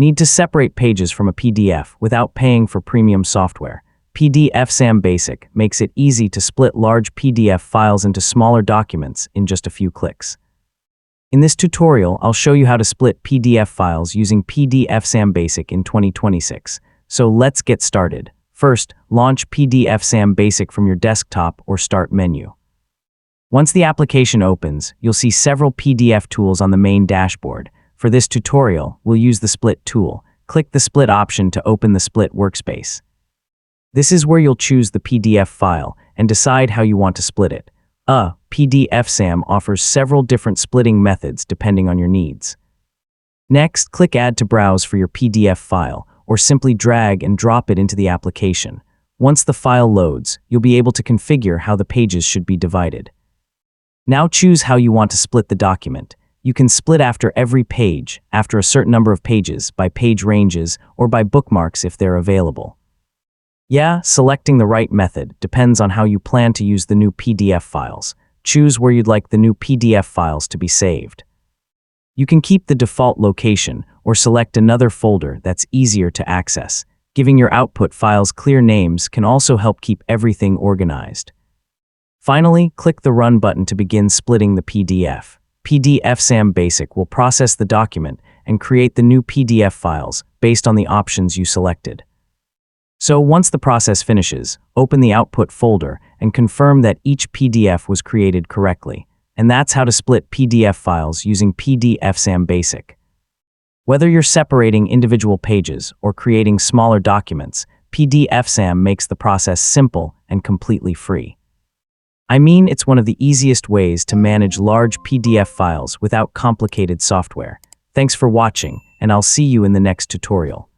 Need to separate pages from a PDF without paying for premium software. PDFsam Basic makes it easy to split large PDF files into smaller documents in just a few clicks. In this tutorial, I'll show you how to split PDF files using PDFsam Basic in 2026. So let's get started. First, launch PDFsam Basic from your desktop or Start menu. Once the application opens, you'll see several PDF tools on the main dashboard. For this tutorial, we'll use the Split tool. Click the Split option to open the Split workspace. This is where you'll choose the PDF file and decide how you want to split it. PDFsam offers several different splitting methods depending on your needs. Next, click Add to Browse for your PDF file, or simply drag and drop it into the application. Once the file loads, you'll be able to configure how the pages should be divided. Now choose how you want to split the document. You can split after every page, after a certain number of pages, by page ranges, or by bookmarks if they're available. Selecting the right method depends on how you plan to use the new PDF files. Choose where you'd like the new PDF files to be saved. You can keep the default location or select another folder that's easier to access. Giving your output files clear names can also help keep everything organized. Finally, click the Run button to begin splitting the PDF. PDFsam Basic will process the document and create the new PDF files based on the options you selected. So once the process finishes, open the output folder and confirm that each PDF was created correctly. And that's how to split PDF files using PDFsam Basic. Whether you're separating individual pages or creating smaller documents, PDFsam makes the process simple and completely free. I mean, it's one of the easiest ways to manage large PDF files without complicated software. Thanks for watching, and I'll see you in the next tutorial.